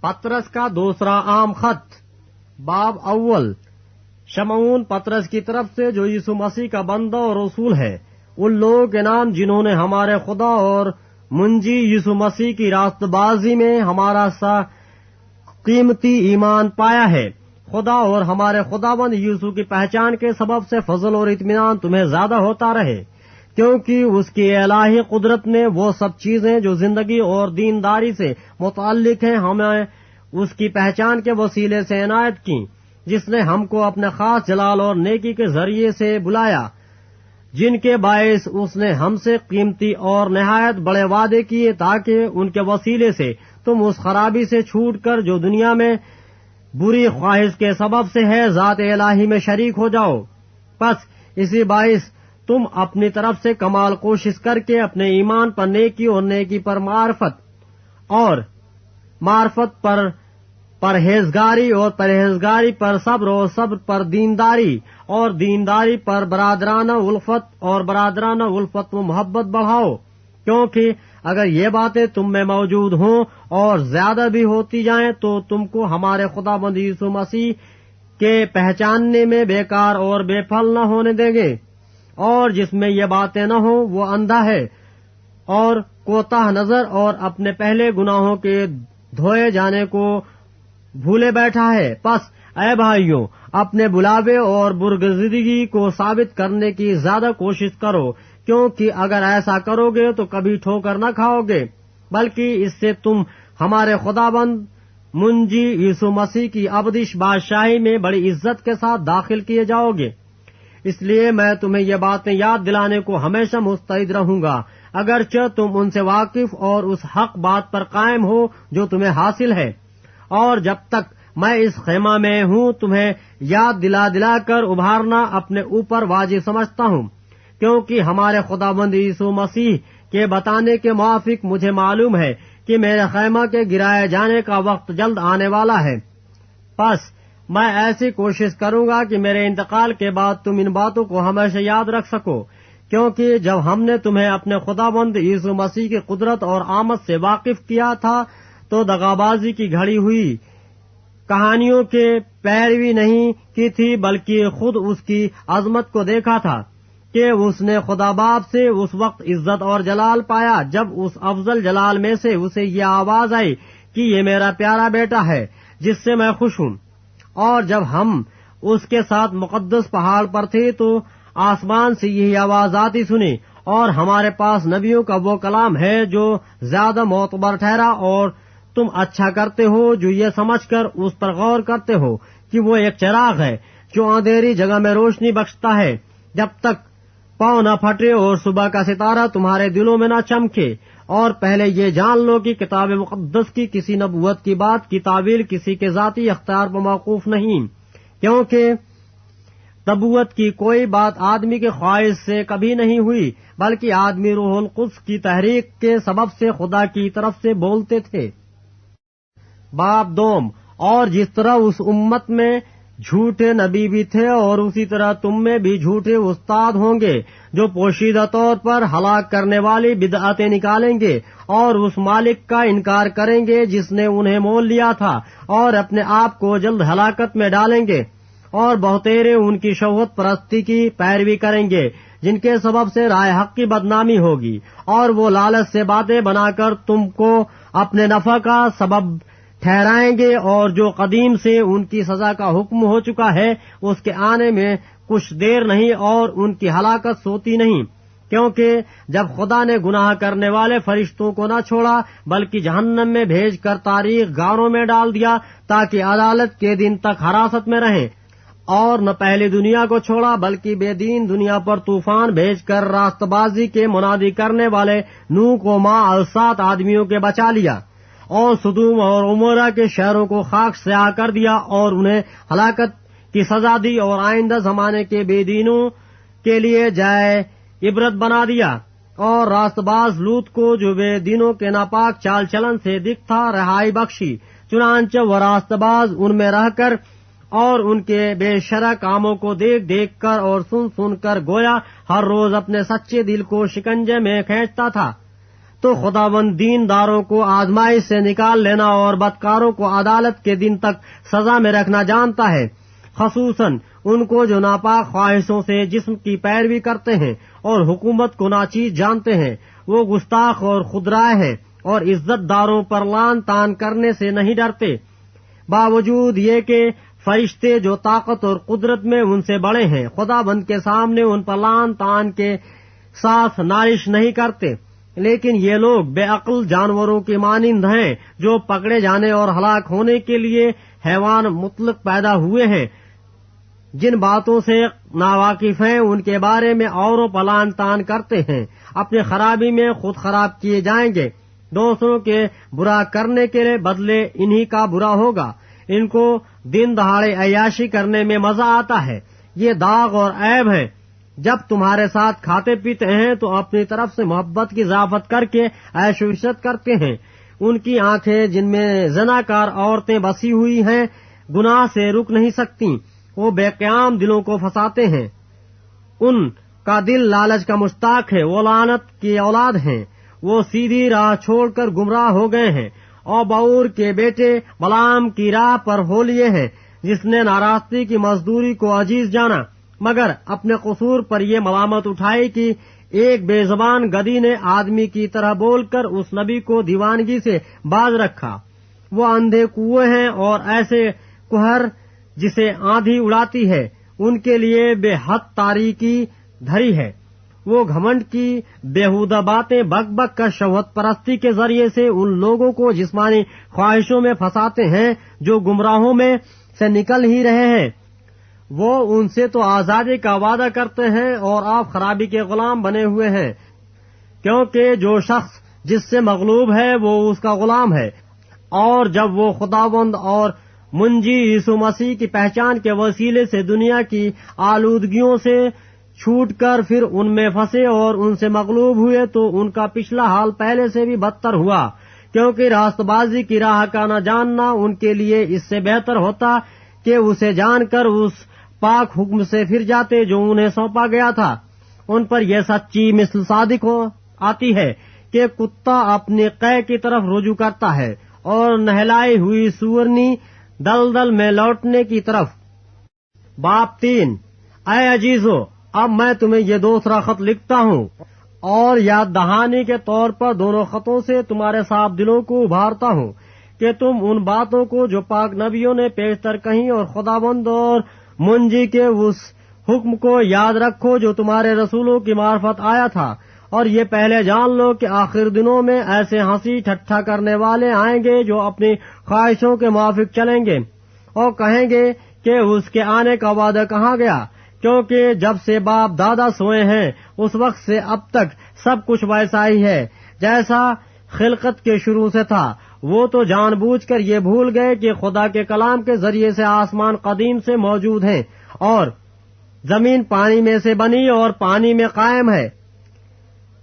پطرس کا دوسرا عام خط، باب اول۔ شمعون پطرس کی طرف سے، جو یسوع مسیح کا بندہ اور رسول ہے، ان لوگوں کے نام جنہوں نے ہمارے خدا اور منجی یسوع مسیح کی راست بازی میں ہمارا سا قیمتی ایمان پایا ہے۔ خدا اور ہمارے خداوند یسوع کی پہچان کے سبب سے فضل اور اطمینان تمہیں زیادہ ہوتا رہے، کیونکہ اس کی الہی قدرت نے وہ سب چیزیں جو زندگی اور دینداری سے متعلق ہیں ہمیں اس کی پہچان کے وسیلے سے عنایت کی، جس نے ہم کو اپنے خاص جلال اور نیکی کے ذریعے سے بلایا، جن کے باعث اس نے ہم سے قیمتی اور نہایت بڑے وعدے کیے، تاکہ ان کے وسیلے سے تم اس خرابی سے چھوٹ کر جو دنیا میں بری خواہش کے سبب سے ہے، ذات الہی میں شریک ہو جاؤ۔ پس اسی باعث تم اپنی طرف سے کمال کوشش کر کے اپنے ایمان پر نیکی اور نیکی پر معرفت، اور معرفت پر پرہیزگاری، اور پرہیزگاری پر صبر، اور صبر پر دینداری، اور دینداری پر برادرانہ الفت، اور برادرانہ الفت و محبت بڑھاؤ، کیونکہ اگر یہ باتیں تم میں موجود ہوں اور زیادہ بھی ہوتی جائیں تو تم کو ہمارے خداوند یسوع مسیح کے پہچاننے میں بیکار اور بے پھل نہ ہونے دیں گے۔ اور جس میں یہ باتیں نہ ہوں وہ اندھا ہے اور کوتاہ نظر، اور اپنے پہلے گناہوں کے دھوئے جانے کو بھولے بیٹھا ہے۔ پس اے بھائیوں، اپنے بلاوے اور برگزیدگی کو ثابت کرنے کی زیادہ کوشش کرو، کیونکہ اگر ایسا کرو گے تو کبھی ٹھوکر نہ کھاؤ گے، بلکہ اس سے تم ہمارے خداوند منجی یسوع مسیح کی ابدی بادشاہی میں بڑی عزت کے ساتھ داخل کیے جاؤ گے۔ اس لیے میں تمہیں یہ باتیں یاد دلانے کو ہمیشہ مستعد رہوں گا، اگرچہ تم ان سے واقف اور اس حق بات پر قائم ہو جو تمہیں حاصل ہے۔ اور جب تک میں اس خیمہ میں ہوں تمہیں یاد دلا کر ابھارنا اپنے اوپر واجب سمجھتا ہوں، کیونکہ ہمارے خداوند یسوع مسیح کے بتانے کے موافق مجھے معلوم ہے کہ میرے خیمہ کے گرائے جانے کا وقت جلد آنے والا ہے۔ پس میں ایسی کوشش کروں گا کہ میرے انتقال کے بعد تم ان باتوں کو ہمیشہ یاد رکھ سکو، کیونکہ جب ہم نے تمہیں اپنے خداوند یسوع مسیح کی قدرت اور آمد سے واقف کیا تھا تو دغابازی کی گھڑی ہوئی کہانیوں کے پیروی نہیں کی تھی، بلکہ خود اس کی عظمت کو دیکھا تھا کہ اس نے خدا باپ سے اس وقت عزت اور جلال پایا جب اس افضل جلال میں سے اسے یہ آواز آئی کہ یہ میرا پیارا بیٹا ہے جس سے میں خوش ہوں۔ اور جب ہم اس کے ساتھ مقدس پہاڑ پر تھے تو آسمان سے یہی آواز آتی سنی، اور ہمارے پاس نبیوں کا وہ کلام ہے جو زیادہ معتبر ٹھہرا، اور تم اچھا کرتے ہو جو یہ سمجھ کر اس پر غور کرتے ہو کہ وہ ایک چراغ ہے جو اندھیری جگہ میں روشنی بخشتا ہے، جب تک پاؤں نہ پھٹے اور صبح کا ستارہ تمہارے دلوں میں نہ چمکے۔ اور پہلے یہ جان لو کہ کتاب مقدس کی کسی نبوت کی بات کی تعویل کسی کے ذاتی اختیار پر موقوف نہیں، کیونکہ نبوت کی کوئی بات آدمی کے خواہش سے کبھی نہیں ہوئی، بلکہ آدمی روح القدس کی تحریک کے سبب سے خدا کی طرف سے بولتے تھے۔ باب دوم۔ اور جس طرح اس امت میں جھوٹے نبی بھی تھے، اور اسی طرح تم میں بھی جھوٹے استاد ہوں گے جو پوشیدہ طور پر ہلاک کرنے والی بدعتیں نکالیں گے، اور اس مالک کا انکار کریں گے جس نے انہیں مول لیا تھا، اور اپنے آپ کو جلد ہلاکت میں ڈالیں گے۔ اور بہتیرے ان کی شہوت پرستی کی پیروی کریں گے، جن کے سبب سے رائے حق کی بدنامی ہوگی، اور وہ لالچ سے باتیں بنا کر تم کو اپنے نفع کا سبب ٹھہرائیں گے، اور جو قدیم سے ان کی سزا کا حکم ہو چکا ہے اس کے آنے میں کچھ دیر نہیں، اور ان کی ہلاکت سوتی نہیں، کیونکہ جب خدا نے گناہ کرنے والے فرشتوں کو نہ چھوڑا بلکہ جہنم میں بھیج کر تاریخ گاروں میں ڈال دیا تاکہ عدالت کے دن تک حراست میں رہیں، اور نہ پہلی دنیا کو چھوڑا بلکہ بے دین دنیا پر طوفان بھیج کر راست بازی کے منادی کرنے والے نوح کو ماں اور 7 آدمیوں کے بچا لیا، اور سدوم اور عمورہ کے شہروں کو خاک سیاہ کر دیا اور انہیں ہلاکت کی سزا دی، اور آئندہ زمانے کے بے دینوں کے لیے جائے عبرت بنا دیا، اور راست باز لوط کو جو بے دینوں کے ناپاک چال چلن سے دکھتا رہائی بخشی، چنانچہ وہ راست باز ان میں رہ کر اور ان کے بے شرع کاموں کو دیکھ کر اور سن کر گویا ہر روز اپنے سچے دل کو شکنجے میں کھینچتا تھا۔ تو خداوند دینداروں کو آزمائش سے نکال لینا اور بدکاروں کو عدالت کے دن تک سزا میں رکھنا جانتا ہے، خصوصاً ان کو جو ناپاک خواہشوں سے جسم کی پیروی کرتے ہیں اور حکومت کو ناچیز جانتے ہیں۔ وہ گستاخ اور خودرائے ہیں اور عزت داروں پر لان تان کرنے سے نہیں ڈرتے، باوجود یہ کہ فرشتے جو طاقت اور قدرت میں ان سے بڑے ہیں خداوند کے سامنے ان پر لان تان کے ساتھ نالش نہیں کرتے۔ لیکن یہ لوگ بے عقل جانوروں کی مانند ہیں جو پکڑے جانے اور ہلاک ہونے کے لیے حیوان مطلق پیدا ہوئے ہیں۔ جن باتوں سے ناواقف ہیں ان کے بارے میں اوروں پر لان تان کرتے ہیں، اپنے خرابی میں خود خراب کیے جائیں گے۔ دوسروں کے برا کرنے کے لیے بدلے انہی کا برا ہوگا۔ ان کو دن دہاڑے عیاشی کرنے میں مزہ آتا ہے، یہ داغ اور عیب ہے۔ جب تمہارے ساتھ کھاتے پیتے ہیں تو اپنی طرف سے محبت کی اضافت کر کے عیش و عشرت کرتے ہیں۔ ان کی آنکھیں جن میں زناکار عورتیں بسی ہوئی ہیں گناہ سے رک نہیں سکتی، وہ بے قیام دلوں کو پھنساتے ہیں۔ ان کا دل لالچ کا مشتاق ہے، وہ لعنت کی اولاد ہیں، وہ سیدھی راہ چھوڑ کر گمراہ ہو گئے ہیں اور بعور کے بیٹے بلعام کی راہ پر ہو لیے ہیں، جس نے ناراستی کی مزدوری کو عزیز جانا، مگر اپنے قصور پر یہ ملامت اٹھائی کہ ایک بے زبان گدی نے آدمی کی طرح بول کر اس نبی کو دیوانگی سے باز رکھا۔ وہ اندھے کنویں ہیں اور ایسے کہر جسے آندھی اڑاتی ہے، ان کے لیے بے حد تاریکی دھری ہے۔ وہ گھمنڈ کی بیہودہ باتیں بک بک کر شہوت پرستی کے ذریعے سے ان لوگوں کو جسمانی خواہشوں میں پھنساتے ہیں جو گمراہوں میں سے نکل ہی رہے ہیں۔ وہ ان سے تو آزادی کا وعدہ کرتے ہیں اور آپ خرابی کے غلام بنے ہوئے ہیں، کیونکہ جو شخص جس سے مغلوب ہے وہ اس کا غلام ہے۔ اور جب وہ خداوند اور منجی یسوع مسیح کی پہچان کے وسیلے سے دنیا کی آلودگیوں سے چھوٹ کر پھر ان میں پھنسے اور ان سے مغلوب ہوئے تو ان کا پچھلا حال پہلے سے بھی بدتر ہوا، کیونکہ راست بازی کی راہ کا نہ جاننا ان کے لیے اس سے بہتر ہوتا کہ اسے جان کر اس پاک حکم سے پھر جاتے جو انہیں سونپا گیا تھا۔ ان پر یہ سچی مثل صادق آتی ہے کہ کتا اپنی قے کی طرف رجوع کرتا ہے اور نہلائی ہوئی سورنی دلدل میں لوٹنے کی طرف۔ باب 3۔ اے عزیزو، اب میں تمہیں یہ دوسرا خط لکھتا ہوں اور یاد دہانی کے طور پر دونوں خطوں سے تمہارے صاف دلوں کو ابھارتا ہوں کہ تم ان باتوں کو جو پاک نبیوں نے پیشتر کہیں اور خداوند اور منجی کے اس حکم کو یاد رکھو جو تمہارے رسولوں کی معرفت آیا تھا۔ اور یہ پہلے جان لو کہ آخر دنوں میں ایسے ہنسی ٹھٹھا کرنے والے آئیں گے جو اپنی خواہشوں کے موافق چلیں گے اور کہیں گے کہ اس کے آنے کا وعدہ کہاں گیا، کیونکہ جب سے باپ دادا سوئے ہیں اس وقت سے اب تک سب کچھ ویسا ہی ہے جیسا خلقت کے شروع سے تھا۔ وہ تو جان بوجھ کر یہ بھول گئے کہ خدا کے کلام کے ذریعے سے آسمان قدیم سے موجود ہیں اور زمین پانی میں سے بنی اور پانی میں قائم ہے۔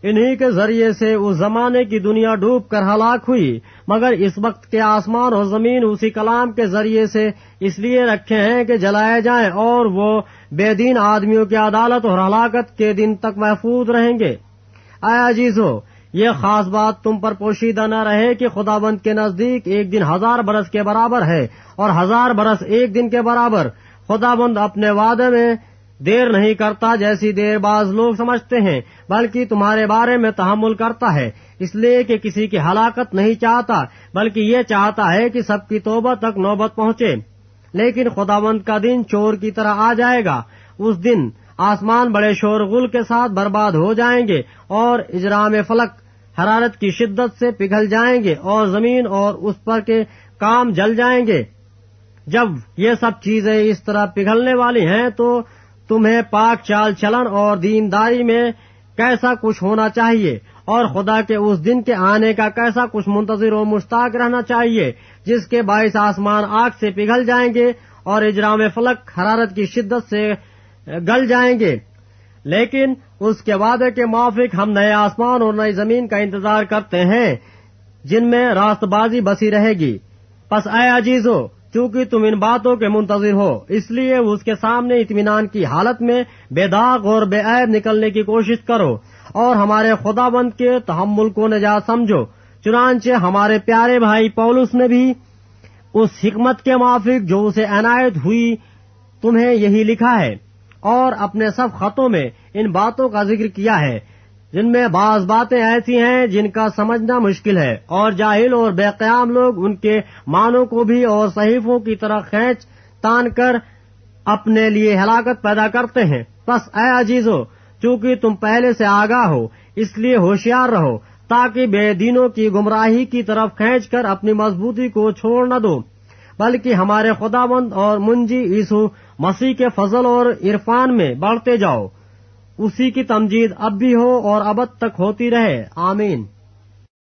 انہی کے ذریعے سے اس زمانے کی دنیا ڈوب کر ہلاک ہوئی، مگر اس وقت کے آسمان اور زمین اسی کلام کے ذریعے سے اس لیے رکھے ہیں کہ جلائے جائیں اور وہ بے دین آدمیوں کی عدالت اور ہلاکت کے دن تک محفوظ رہیں گے۔ اے عزیزو، یہ خاص بات تم پر پوشیدہ نہ رہے کہ خداوند کے نزدیک ایک دن 1000 برس کے برابر ہے اور 1000 برس ایک دن کے برابر۔ خداوند اپنے وعدے میں دیر نہیں کرتا جیسی دیر بعض لوگ سمجھتے ہیں، بلکہ تمہارے بارے میں تحمل کرتا ہے، اس لیے کہ کسی کی ہلاکت نہیں چاہتا بلکہ یہ چاہتا ہے کہ سب کی توبہ تک نوبت پہنچے۔ لیکن خداوند کا دن چور کی طرح آ جائے گا۔ اس دن آسمان بڑے شور غل کے ساتھ برباد ہو جائیں گے اور اجرام فلک حرارت کی شدت سے پگھل جائیں گے اور زمین اور اس پر کے کام جل جائیں گے۔ جب یہ سب چیزیں اس طرح پگھلنے والی ہیں تو تمہیں پاک چال چلن اور دینداری میں کیسا کچھ ہونا چاہیے اور خدا کے اس دن کے آنے کا کیسا کچھ منتظر و مشتاق رہنا چاہیے جس کے باعث آسمان آگ سے پگھل جائیں گے اور اجرام فلک حرارت کی شدت سے گل جائیں گے۔ لیکن اس کے وعدے کے موافق ہم نئے آسمان اور نئی زمین کا انتظار کرتے ہیں جن میں راست بازی بسی رہے گی۔ پس اے عزیزو، چونکہ تم ان باتوں کے منتظر ہو اس لیے اس کے سامنے اطمینان کی حالت میں بے داغ اور بے عیب نکلنے کی کوشش کرو اور ہمارے خداوند کے تحمل کو نجات سمجھو۔ چنانچہ ہمارے پیارے بھائی پولس نے بھی اس حکمت کے موافق جو اسے عنایت ہوئی تمہیں یہی لکھا ہے، اور اپنے سب خطوں میں ان باتوں کا ذکر کیا ہے، جن میں بعض باتیں ایسی ہیں جن کا سمجھنا مشکل ہے، اور جاہل اور بے قیام لوگ ان کے معنوں کو بھی اور صحیفوں کی طرح کھینچ تان کر اپنے لیے ہلاکت پیدا کرتے ہیں۔ بس اے عزیزو، چونکہ تم پہلے سے آگاہ ہو، اس لیے ہوشیار رہو، تاکہ بے دینوں کی گمراہی کی طرف کھینچ کر اپنی مضبوطی کو چھوڑ نہ دو، بلکہ ہمارے خداوند اور منجی یسوع مسیح کے فضل اور عرفان میں بڑھتے جاؤ۔ اسی کی تمجید اب بھی ہو اور ابد تک ہوتی رہے، آمین۔